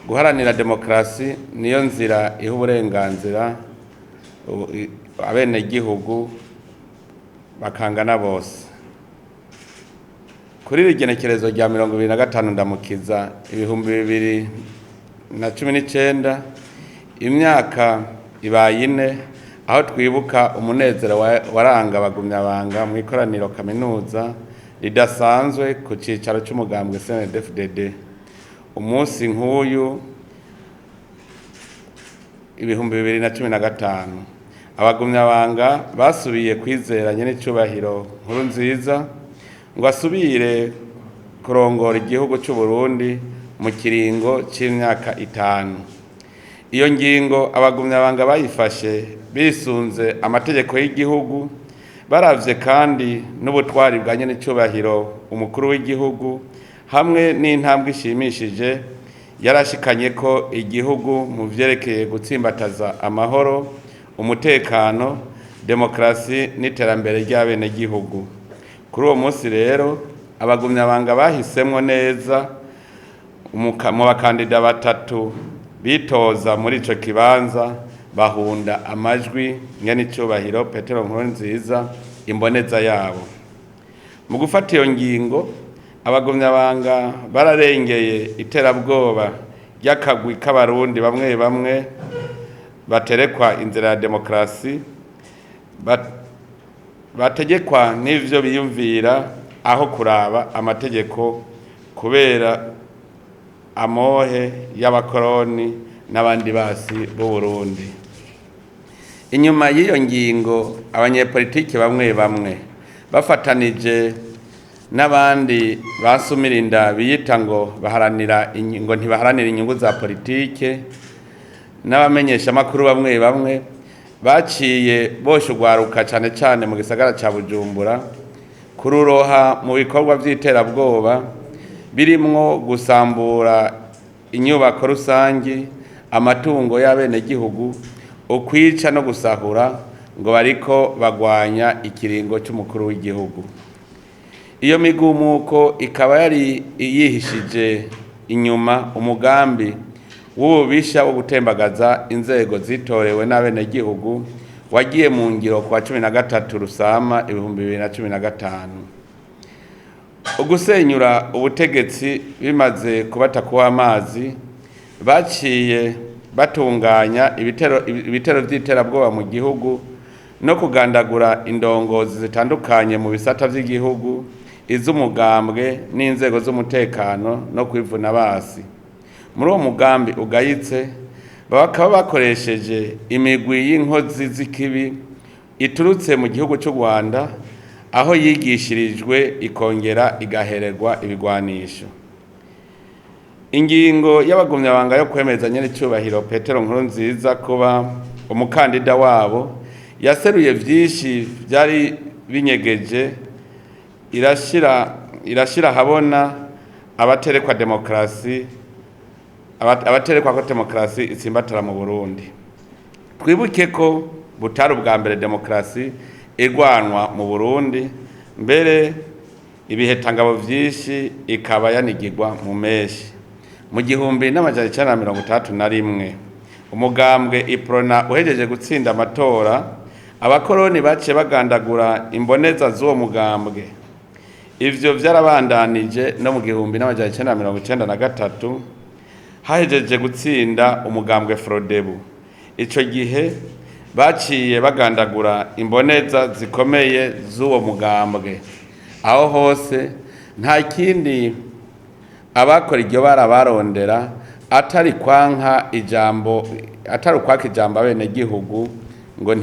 guharanira demokarasi niyo nzira iha uburenganzira abenegihugu bakangana bose. Kuri rigenekerezo rya 2025 ndamukiza 2019 imyaka ibaye 4 aho twibuka umunezero waranga abagumyabanga mu ikoraniro kaminuza ridasanzwe ku cicaro c'umugambwe CNDD-FDD. Umunsi nk'uyu 2015 abagumyabanga basubiye kwizera nyene icubahiro Nkurunziza ngo asubire kurongora igihugu c'u Burundi mu kiringo c'imyaka 5. Iyo ngingo abagumyabanga bayifashe bisunze amategeko y'igihugu, baravye kandi n'ubutwari bwa nyene icubahiro umukuru w'igihugu hamwe n'intambwe ishimishije yarashikanye ko igihugu mu vyerekeye gutsimbataza amahoro, umutekano, demokarasi n'iterambere ry'abenegihugu. Kuri uwo munsi rero abagumyabanga bahisemwo neza mu bakandida 3 bitoza muri ico kibanza bahunda amajwi nyene icubahiro Petero Nkurunziza imboneza yabo. Mu gufata iyo ngingo abagumyabanga bararengeye iterabwoba ry'akagwi k'abarundi bamwe bamwe baterekwa inzira ya demokarasi, bategekwa n'ivyo biyumvira aho kuraba amategeko kubera amohe y'abakoroni n'abandi basi b'u Burundi. Inyuma y'iyo ngingo abanyepolitiki bamwe bamwe bafatanije n'abandi basumirinda biyita ngo ntibaharanira inyungu za politike n'abamenyesha makuru bamwe bamwe baciye boshugwaruka cane cane mu gisagara ca Bujumbura kururoha mu bikorwa vy'iterabwoba birimwo gusambura inyubako rusangi, amatungo y'abenegihugu, ukwica no gusahura ngo bariko bagwanya ikiringo c'umukuru w'igihugu. Iyo migumuko ikaba yari yihishije inyuma umugambi w'ububisha wo gutembagaza inzego zitorewe n'abenegihugu wagiye mu ngiro kwa 13 Rusama 2015. Ugusenyura ubutegetsi bimaze kubatakuwa amazi, baciye batunganya ibitero vy'iterabwoba mu gihugu no kugandagura indongozi zitandukanye mu bisata vy'igihugu, iz'umugambwe n'inzego z'umutekano no kwivuna basi. Muri uwo mugambi ugayitse bakaba bakoresheje imigwi y'inkozi z'ikibi iturutse mu gihugu cy'u Rwanda aho yigishirijwe ikongera igahererwa ibigwanisho. Ingingo y'abagumyabanga yo kwemeza nyene icubahiro Petero Nkurunziza kuba umukandida wabo yaseruye vyinshi vyari binyegeje, irashira habona abaterekwa ko demokarasi itsimbatara mu Burundi. Twibuke ko butari ubwa mbere demokarasi irwanwa mu Burundi, mbere ibihetangabo vyinshi ikaba yanigirwa mu meshi. Mu 1961 umugambwe Iprona uhejeje gutsinda amatora, abakoroni baciye bagandagura imboneza z'uwo mugambwe. Ivyo vyarabandanije no mu 1993 hahejeje gutsinda umugambwe Frodebu. Ico gihe baciye bagandagura imboneza zikomeye z'uwo mugambwe. Aho hose nta kindi abakora iryo barabarondera atari ukwaka ijambo abenegihugu ngo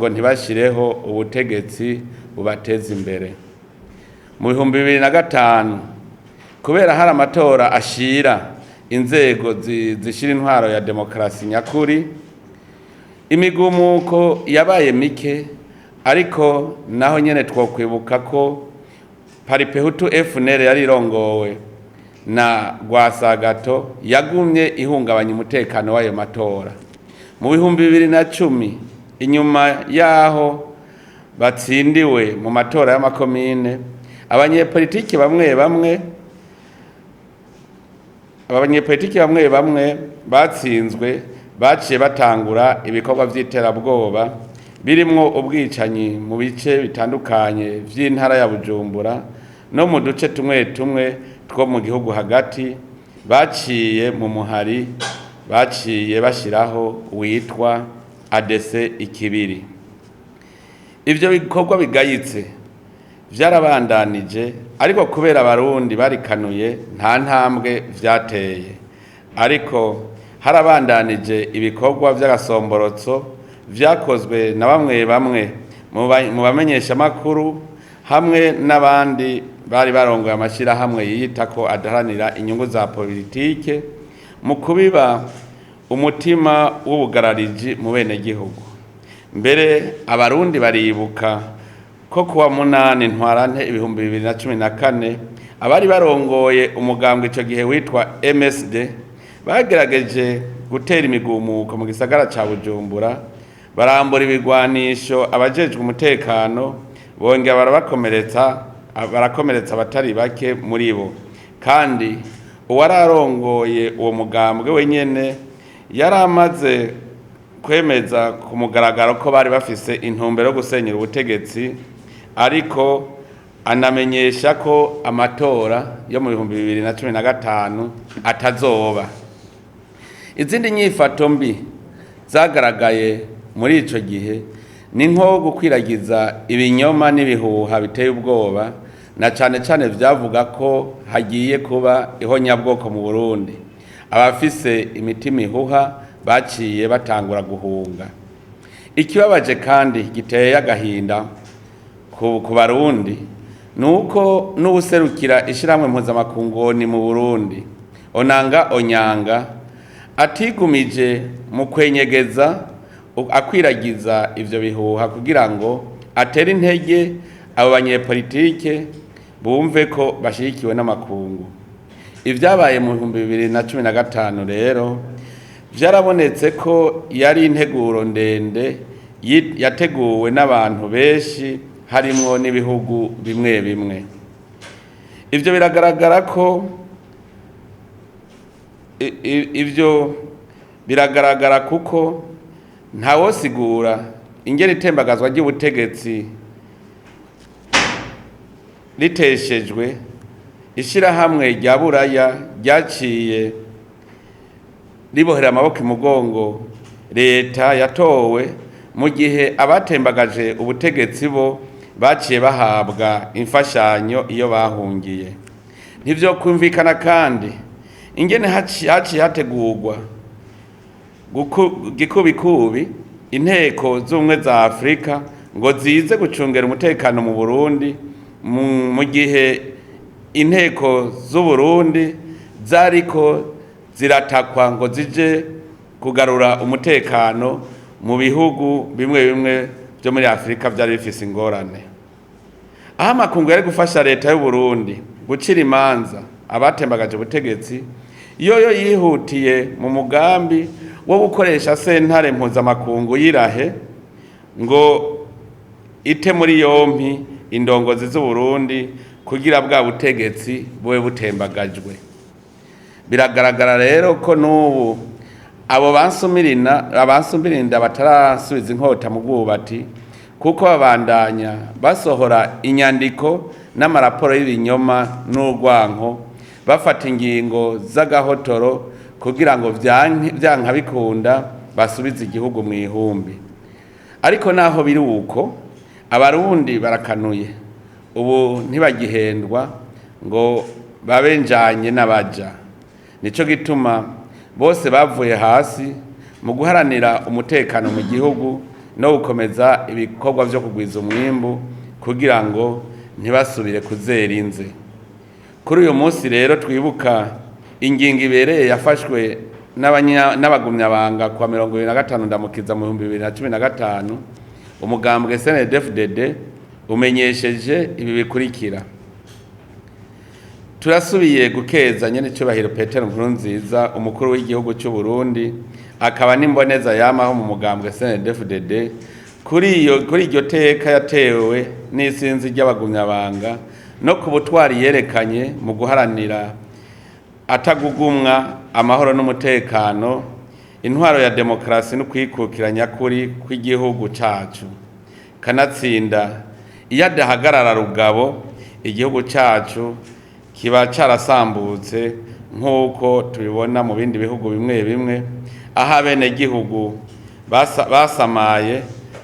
ntibashireho ubutegetsi bubateza imbere. Mu 2005 kubera hari amatora ashira inzego zishira intwaro ya demokarasi nyakuri, imigumuko yabaye mike, ariko naho nyene twokwibuka ko Paripehutu FNL yari irongowe na Rwasagato yagumye ihungabanya umutekano w'ayo matora. Mu 2010 inyuma yaho batsindiwe mu matora y'amakomine, abanyepolitiki bamwe abanyepolitiki bamwe bamwe batsinzwe baciye batangura ibikorwa vy'iterabwoba birimwo ubwicanyi mu bice bitandukanye vy'intara ya Bujumbura no mu duce tumwe tumwe two mu gihugu hagati. Baciye mu muhari baciye bashiraho witwa ADC Ikibiri. Ivyo bikorwa bigayitse vyarabandanije, ariko kubera abarundi barikanuye nta ntambwe vyateye. Ariko harabandanije ibikorwa vy'agasomborotso vyakozwe na bamwe bamwe mu bamenyesha makuru hamwe n'abandi bari barongoye amashirahamwe yiyita ko adaharanira inyungu za politike mu kubiba umutima w'ubugarariji mu bene gihugu. Mbere abarundi baribuka ko kuwa 8 Ntwarante 2014 abari barongoye umugambwe ico gihe witwa MSD bagerageje gutera imigumuko mu gisagara ca Bujumbura, barambura ibigwanisho abajejwe umutekano, bongera barakomeretsa abatari bake muri bo. Kandi uwararongoye uwo mugambwe wenyene yaramaze kwemeza ku mugaragaro ko bari bafise intumbero yo gusenyera ubutegetsi, ariko anamenyesha ko amatora yo mu 2015 atazoba. Izindi nyifato mbi zagaragaye muri ico gihe ni nko gukwiragiza ibinyoma n'ibihuha biteye ubwoba, na cane cane vyavuga ko hagiye kuba ihonyabwoko mu Burundi. Abafise imitima ihuha baciye batangura guhunga. Ikibabaje kandi giteye agahinda ku Barundi nuko n'ubuserukira ishiramwe mpuzamakungoni mu Burundi Onanga Onyanga atigumije mu kwenyegeza akwiragiza ivyo bihuha kugira ngo atere intege abo banyepolitike bumve ko bashigikiwe n'amakungu. Ivyabaye mu 2015 rero vyarabonetse ko yari integuro ndende yateguwe n'abantu benshi harimwo n'ibihugu bimwe bimwe. Ivyo biragaragara ko biragaragara kuko ntawosigura ingene itembagazwa ry'ubutegetsi liteshejwe. Ishirahamwe rya Buraya ryaciye ribohera amaboko imugongo leta yatowe, mu gihe abatembagaje ubutegetsi bo baciye bahabwa imfashanyo iyo bahungiye. Ntivyo kumvikana kandi ingene haciye hategurwa gikubikubi inteko z'ubumwe za Afrika ngo zize gucungera umutekano mu Burundi, mu gihe inteko z'u Burundi zariko ziratakwa ngo zije kugarura umutekano mu bihugu bimwe bimwe byo muri Afrika byari bifise ingorane. Aho amakungu yari gufasha leta y'u Burundi gucira imanza abatembagaje ubutegetsi, yoyo yihutiye mu mugambi wo gukoresha sentare mpuzamakungu yirahe ngo ite muri yompi indongozi z'u Burundi kugira bwa butegetsi bube butembagajwe. Biragaragara rero ko n'ubu abo bansumirinda batarasubiza inkota mu bwubati, kuko babandanya basohora inyandiko n'amaraporo y'ibinyoma n'urwanko, bafata ingingo z'agahotoro kugira ngo vyanka bikunda basubize igihugu mu ihumbi. Ariko naho biri uko, abarundi barakanuye, ubu ntibagihendwa ngo babenjanye n'abaja. Nico gituma bose bavuye hasi mu guharanira umutekano mu gihugu no gukomeza ibikorwa vyo kugwiza umwimbu kugira ngo ntibasubire kuzera inze. Kuri uyu munsi rero twibuka ingingo ibereye yafashwe n'abagumyabanga kwa 25 ndamukiza mu 2015, umugambwe CNDD-FDD umenyesheje ibi bikurikira. Turasubiye gukeza nyene cyubahiro Petero Nkurunziza, umukuru w'igihugu cy'u Burundi, akaba n'imboneza yamaho mu mugambwe CNDD-FDD, kuri iryo teka yatewe n'isinzi ry'abagumyabanga no ku butwari yerekanye mu guharanira atagugumwa amahoro n'umutekano, intwaro ya demokarasi no kwikukiranya kuri kw'igihugu cacu. Kanatsinda iyo adahagarara rugabo, igihugu cacu kiba carasambutse nk'uko tubibona mu bindi bihugu bimwe bimwe, aho abenegihugu basamaye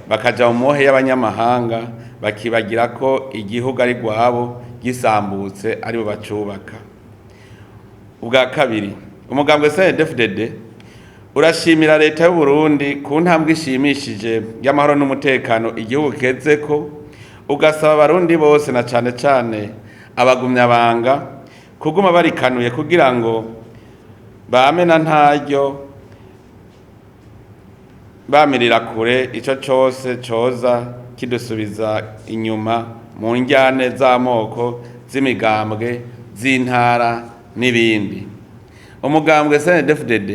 bakaja mu mohe y'abanyamahanga, bakibagira ko igihugu ari rwabo gisambutse aribo bacubaka. Ubwa kabiri, umugambwe CNDD-FDD urashimira leta y'u Burundi ku ntambwe ishimishije y'amahoro n'umutekano igihugu kezeko, ugasaba abarundi bose na cane cane abagumyabanga kuguma barikanuye kugira ngo bamena ntaryo bamirira kure ico cose coza kidusubiza inyuma mu njyane z'amoko, z'imigambwe, z'intara n'ibindi. Umugambwe CNDD-FDD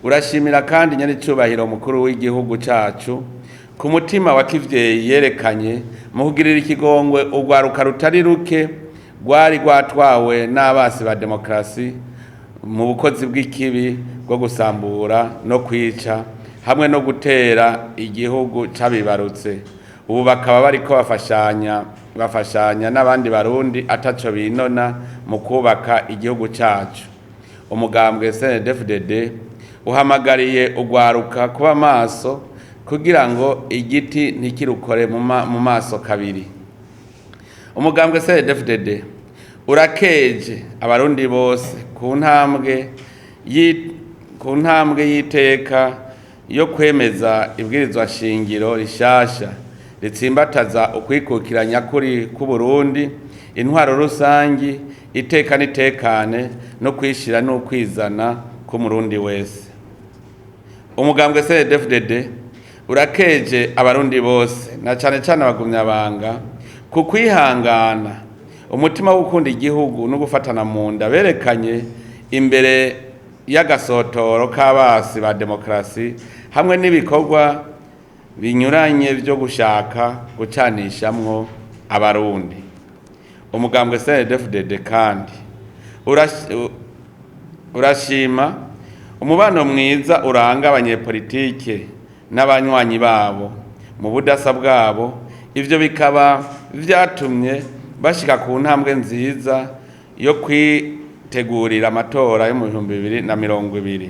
urashimira kandi nyaricubahiro mukuru w'igihugu cacu ku mutima wa kivyeyi yerekanye mu kugirira ikigongwe urwaruka rutari ruke rwari rwatwawe n'abasi ba demokarasi mu bukozi bw'ikibi bwo gusambura no kwica hamwe no gutera igihugu cabibarutse. Ubu bakaba bariko bafashanya n'abandi barundi ataco binona mu kubaka igihugu cacu. Umugambwe CNDD-FDD uhamagariye urwaruka kuba maso kugira ngo igiti ntikirukore mu maso kabiri. Umugambwe CNDD-FDD urakeje abarundi bose ku ntambwe y'iteka yo kwemeza ibwirizwa shingiro rishasha ritsimbataza ukwikukiranya kuri ku Burundi, intwaro rusangi, iteka n'itekane no kwishira no kwizana ku murundi wese. Umugambwe CNDD-FDD urakeje abarundi bose na cane cane abagumyabanga ku kwihangana, umutima wo gukunda igihugu no gufatana mu nda berekanye imbere y'agasotoro k'abasi ba demokarasi hamwe n'ibikorwa binyuranye byo gushaka gucanishamwo abarundi. Umugambwe CNDD-FDD kandi urashima umubano mwiza uranga abanyepolitike n'abanywanyi babo mu budasa bwabo. Ivyo bikaba vyatumye bashika ku ntambwe nziza yo kwitegurira amatora yo mu 2020.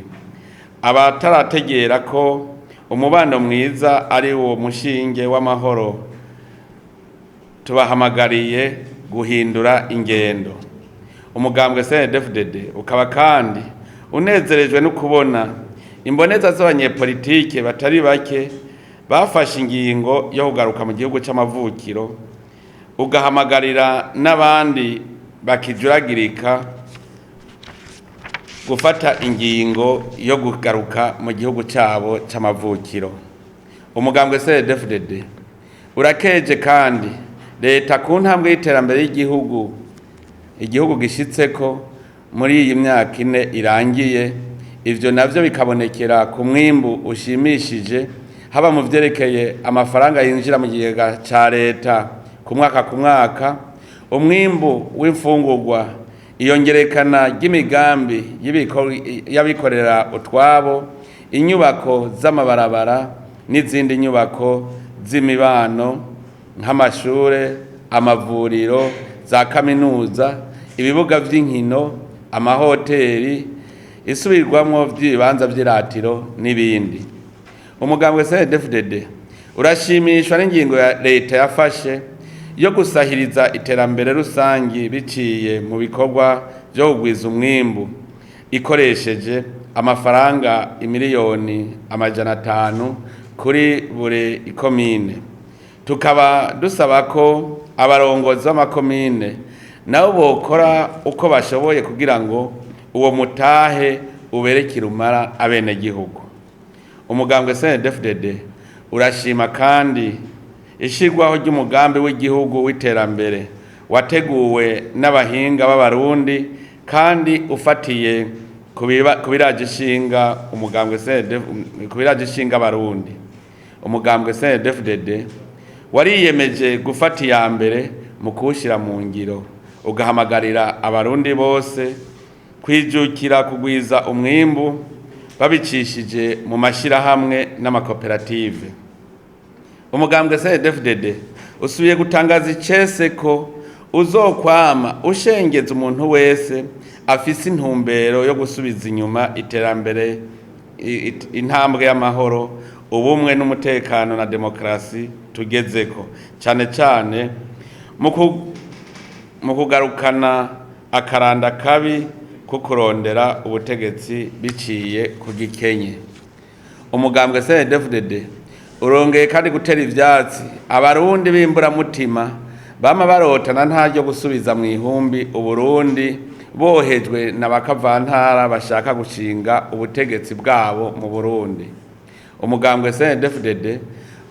Abatarategera ko umubano mwiza ari uwo mushinge w'amahoro, tubahamagariye guhindura ingendo. Umugambwe CNDD-FDD ukaba kandi unezerejwe no kubona imboneza z'abanyepolitike batari bake bafashe ingingo yo kugaruka mu gihugu c'amavukiro, ugahamagarira n'abandi bakijuragirika gufata ingingo yo kugaruka mu gihugu cabo c'amavukiro. Umugambwe CNDD-FDD urakeje kandi leta ku ntambwe y'iterambere igihugu gishitseko muri iyi myaka 4 irangiye. Ivyo navyo bikabonekera ku mwimbu ushimishije, haba mu vyerekeye amafaranga yinjira mu kigega ca leta ku mwaka, umwimbu w'imfungurwa, iyongerekana ry'imigambi y'abikorera utwabo, inyubako z'amabarabara n'izindi nyubako z'imibano nk'amashure, amavuriro, za kaminuza, ibibuga vy'inkino, amahoteli, isubirwamwo vy'ibibanza vy'iratiro n'ibindi. Umugambwe CNDD-FDD urashimishwa n'ingingo ya leta yafashe yo gusahiriza iterambere rusangi biciye mu bikorwa byo kugwiza umwimbu, ikoresheje amafaranga imiliyoni 500 kuri buri ikomine. Tukaba dusaba ko abarongozi b'amakomine nabo bokora uko bashoboye kugira ngo uwo mutahe uberekire umara abenegihugu. Umugambwe CNDD-FDD urashima kandi ishirwaho ry'umugambi w'igihugu w'iterambere wateguwe n'abahinga b'abarundi kandi ufatiye kubiraje ishinga umugambwe kubiraje ishinga abarundi. Umugambwe CNDD-FDD wariyemeje gufata iya mbere mu kuwushira mu ngiro, ugahamagarira abarundi bose kwijukira kugwiza umwimbu babicishije mu mashirahamwe n'amakoperative. Umugambwe CNDD-FDD usubiye gutangaza icese ko uzokwama ushengeza umuntu wese afise intumbero yo gusubiza inyuma iterambere, intambwe y'amahoro, ubumwe n'umutekano na demokrasi tugezeko, cyane cyane mu kugarukana akaranda kabi ko kurondera ubutegetsi biciye ku gikenye. Umugambwe CNDD-FDD urongeye kandi gutera ivyatsi abarundi b'imburamutima bama barotana ntaryo gusubiza mu ihumbi Uburundi bohejwe n'abakavantara bashaka gushinga ubutegetsi bwabo mu Burundi. Umugambwe CNDD-FDD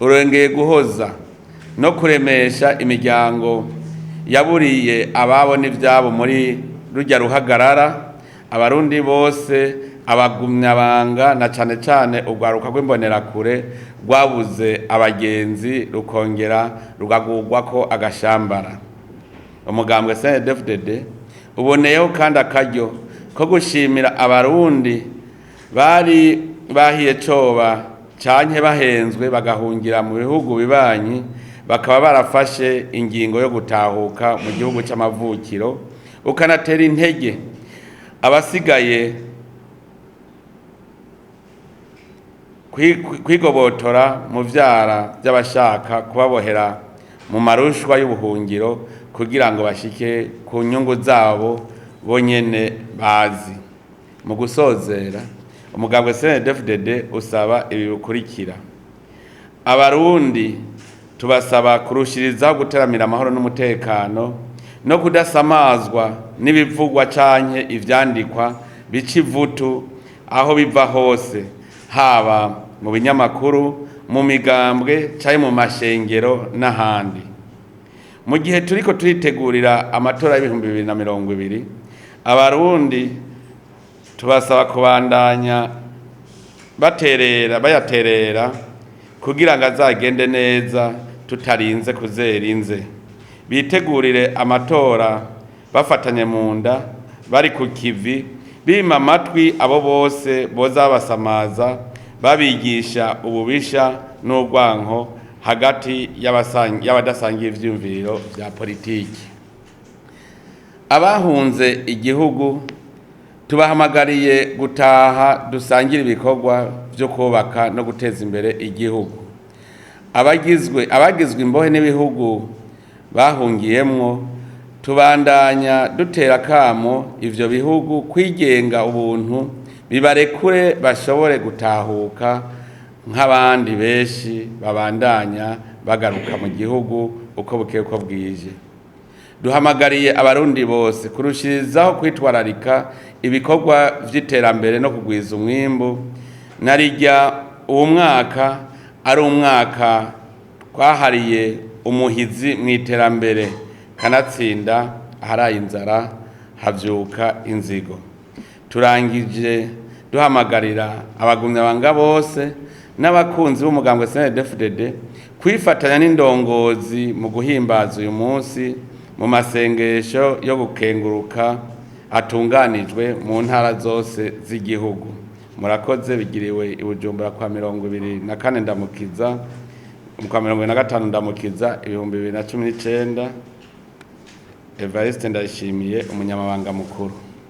urongeye guhoza no kuremesha imiryango yaburiye ababo n'ivyabo muri rujya ruhagarara, abarundi bose, abagumyabanga na cane cane urwaruka rw'imbonerakure rwabuze abagenzi rukongera rugagurwako agashambara. Umugambwe CNDD-FDD uboneyeho kandi akaryo ko gushimira abarundi bari bahiye coba canke bahenzwe bagahungira mu bihugu bibanyi, bakaba barafashe ingingo yo gutahuka mu gihugu c'amavukiro, ukanatera intege abasigaye kwigobotora mu vyara by'abashaka kubabohera mu marushwa y'ubuhungiro kugira ngo bashike ku nyungu zabo bonyene bazi. Mu gusozera, umugambwe CNDD-FDD usaba ibi bikurikira: abarundi tubasaba kurushirizaho guteramira amahoro n'umutekano no kudasamazwa n'ibivugwa canke ivyandikwa bica ivutu aho biva hose, haba mu binyamakuru, mu migambwe canke mu mashengero n'ahandi. Mu gihe turiko turitegurira amatora y'ibihumbi 2020, abarundi tubasaba kubandanya bayaterera kugira ngo azagende neza tutarinze kuzera inze. Bitegurire amatora bafatanye mu nda, bari ku kivi, bima amatwi abo bose boza basamaza, babigisha ububisha n'urwanko hagati y'abadasangiye ivyumviro vya politiki. Abahunze igihugu tubahamagariye gutaha dusangira ibikorwa byo kubaka no guteza imbere igihugu. Abagizwe imbohe n'ibihugu bahungiyemwo tubandanya dutera kamo ivyo bihugu kwigenga ubuntu, bibarekure bashobore gutahuka nk'abandi benshi babandanya bagaruka mu gihugu uko bukeye uko bwije. Duhamagariye abarundi bose kurushirizaho kwitwararika ibikorwa vy'iterambere no kugwiza umwimbu, narirya uwo mwaka ari umwaka twahariye umuhizi mu iterambere, kanatsinda aharaye inzara havyuka inzigo. Turangije duhamagarira abagumyabanga bose n'abakunzi b'umugambwe CNDD-FDD kwifatanya n'indongozi mu guhimbaza uyu munsi mu masengesho yo gukenguruka atunganijwe mu ntara zose z'igihugu. Murakoze. Bigiriwe i Bujumbura kwa 24 ndamukiza, kwa 25 ndamukiza 2019. Evariste Ndayishimiye, umunyamabanga mukuru.